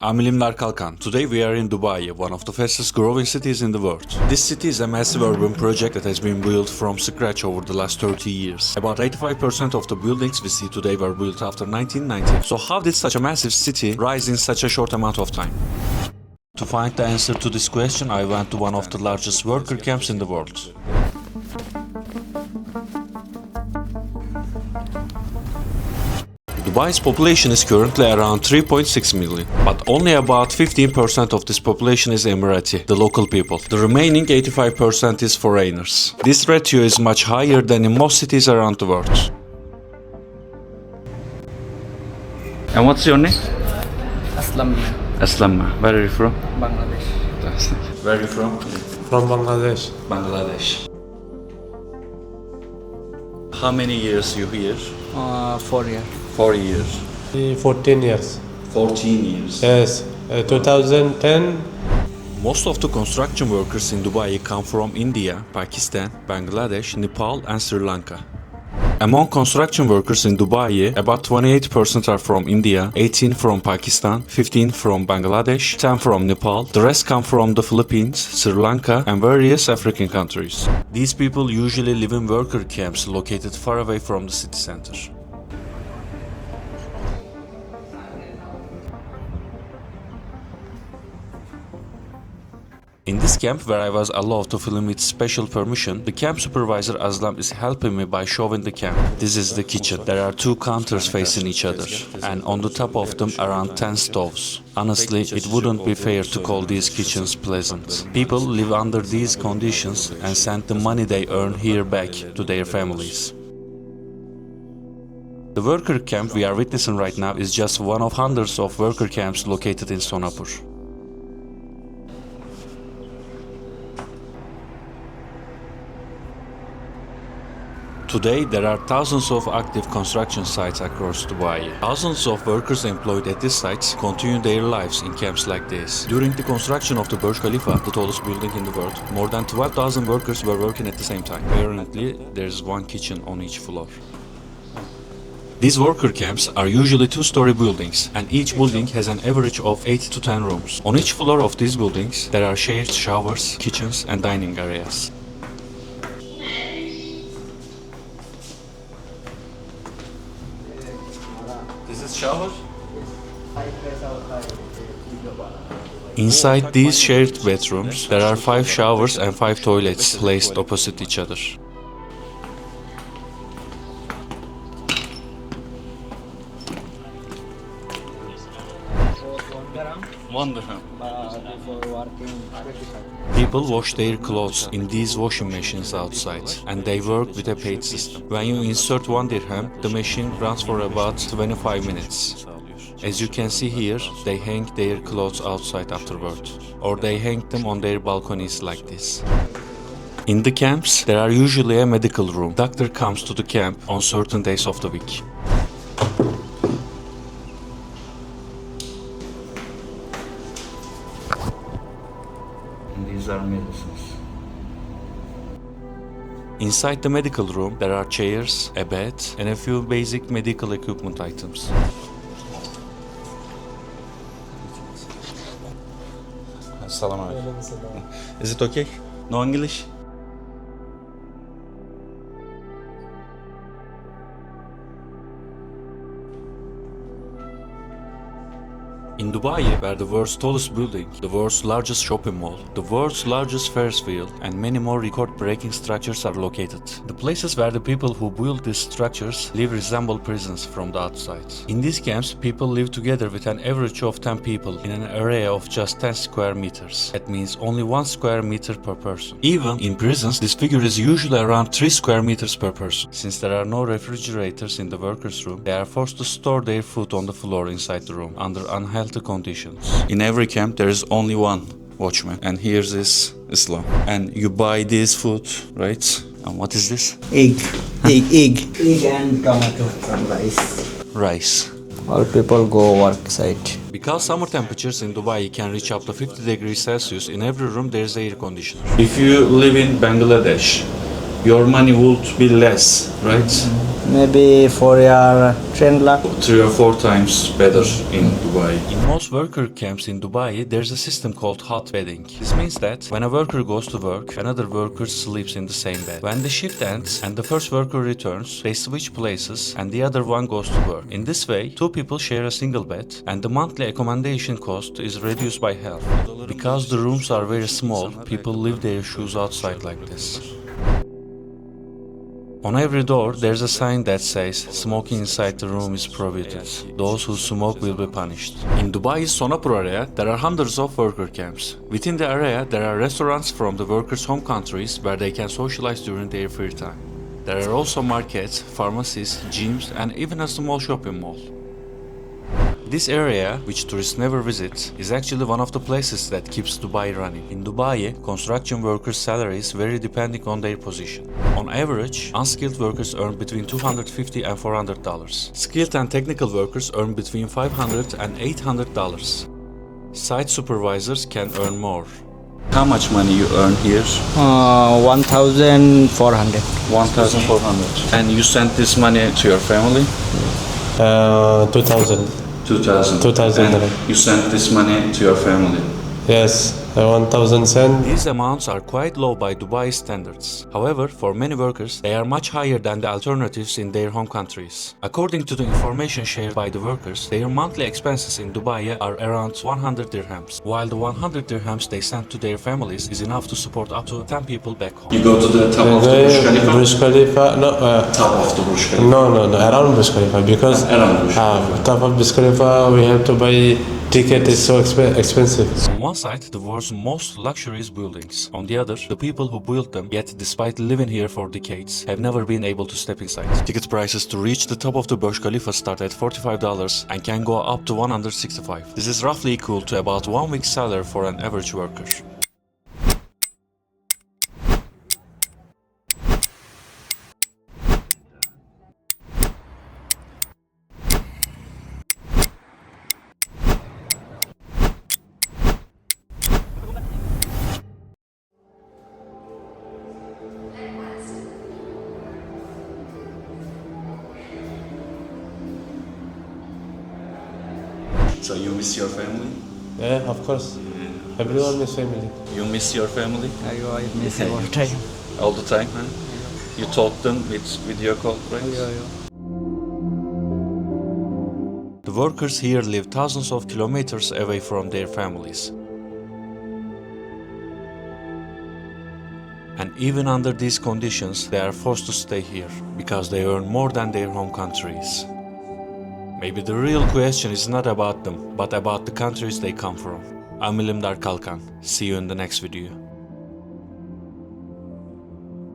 I'm İlimdar Kalkan. Today we are in Dubai, one of the fastest growing cities in the world. This city is a massive urban project that has been built from scratch over the last 30 years. About 85% of the buildings we see today were built after 1990. So how did such a massive city rise in such a short amount of time? To find the answer to this question, I went to one of the largest worker camps in the world. Dubai's population is currently around 3.6 million, but only about 15% of this population is Emirati, the local people. The remaining 85% is foreigners. This ratio is much higher than in most cities around the world. And what's your name? Aslam. Aslam. Where are you from? Bangladesh. Where are you from? From Bangladesh. Bangladesh. How many years you here? 4 years. 4 years. 14 years. 14 years. Yes. 2010. Most of the construction workers in Dubai come from India, Pakistan, Bangladesh, Nepal and Sri Lanka. Among construction workers in Dubai, about 28% are from India, 18 from Pakistan, 15 from Bangladesh, 10 from Nepal. The rest come from the Philippines, Sri Lanka and various African countries. These people usually live in worker camps located far away from the city center. In this camp, where I was allowed to film with special permission, the camp supervisor Aslam is helping me by showing the camp. This is the kitchen. There are 2 counters facing each other, and on the top of them around 10 stoves. Honestly, it wouldn't be fair to call these kitchens pleasant. People live under these conditions and send the money they earn here back to their families. The worker camp we are witnessing right now is just one of hundreds of worker camps located in Sonapur. Today, there are thousands of active construction sites across Dubai. Thousands of workers employed at these sites continue their lives in camps like this. During the construction of the Burj Khalifa, the tallest building in the world, more than 12,000 workers were working at the same time. Apparently, there is one kitchen on each floor. These worker camps are usually 2-story buildings, and each building has an average of 8 to 10 rooms. On each floor of these buildings, there are shared showers, kitchens, and dining areas. This is shower? Inside these shared bedrooms, there are 5 showers and 5 toilets placed opposite each other. One dirham. People wash their clothes in these washing machines outside, and they work with a paid system. When you insert 1 dirham, the machine runs for about 25 minutes. As you can see here, they hang their clothes outside afterward, or they hang them on their balconies like this. In the camps, there are usually a medical room. Doctor comes to the camp on certain days of the week. These are medicines. Inside the medical room, there are chairs, a bed, and a few basic medical equipment items. Assalamu alaikum. Is it okay? No English? In Dubai, where the world's tallest building, the world's largest shopping mall, the world's largest Ferris wheel, and many more record-breaking structures are located. The places where the people who build these structures live resemble prisons from the outside. In these camps, people live together with an average of 10 people in an area of just 10 square meters. That means only 1 square meter per person. Even in prisons, this figure is usually around 3 square meters per person. Since there are no refrigerators in the workers' room, they are forced to store their food on the floor inside the room under unhealthy conditions. In every camp there is only one watchman, and here's is Islam. And you buy this food, right? And what is this? Egg and tomato and rice. Rice. All people go work site. Because summer temperatures in Dubai can reach up to 50 degrees Celsius, in every room there is air conditioner. If you live in Bangladesh, your money would be less, right? Maybe for your 10 lakh. 3 or 4 times better in Dubai. In most worker camps in Dubai, there's a system called hot bedding. This means that when a worker goes to work, another worker sleeps in the same bed. When the shift ends and the first worker returns, they switch places and the other one goes to work. In this way, two people share a single bed and the monthly accommodation cost is reduced by half. Because the rooms are very small, people leave their shoes outside like this. On every door, there's a sign that says, smoking inside the room is prohibited. Those who smoke will be punished. In Dubai's Sonapur area, there are hundreds of worker camps. Within the area, there are restaurants from the workers' home countries where they can socialize during their free time. There are also markets, pharmacies, gyms, and even a small shopping mall. This area, which tourists never visit, is actually one of the places that keeps Dubai running. In Dubai, construction workers' salaries vary depending on their position. On average, unskilled workers earn between $250 and $400. Skilled and technical workers earn between $500 and $800. Site supervisors can earn more. How much money you earn here? 1,400. 1,400. And you send this money to your family? 2000. 2,000. 2,000. And you send this money to your family? Yes, 1000 cent. These amounts are quite low by Dubai standards. However, for many workers, they are much higher than the alternatives in their home countries. According to the information shared by the workers, their monthly expenses in Dubai are around 100 dirhams, while the 100 dirhams they send to their families is enough to support up to 10 people back home. You go to the top of the Burj Khalifa? Burj Khalifa, no. Top of the Burj Khalifa? No, around Burj Khalifa, because Around Burj Khalifa. top of Burj Khalifa we have to buy ticket, is so expensive. On one side, the world's most luxurious buildings. On the other, the people who built them, yet despite living here for decades, have never been able to step inside. Ticket prices to reach the top of the Burj Khalifa start at $45 and can go up to $165. This is roughly equal to about 1 week's salary for an average worker. So you miss your family? Yeah, of course. Everyone is family. You miss your family? I miss all time. All the time, huh? You talk them with video call, right? The workers here live thousands of kilometers away from their families. And even under these conditions, they are forced to stay here, because they earn more than their home countries. Maybe the real question is not about them, but about the countries they come from. I'm İlimdar Kalkan. See you in the next video.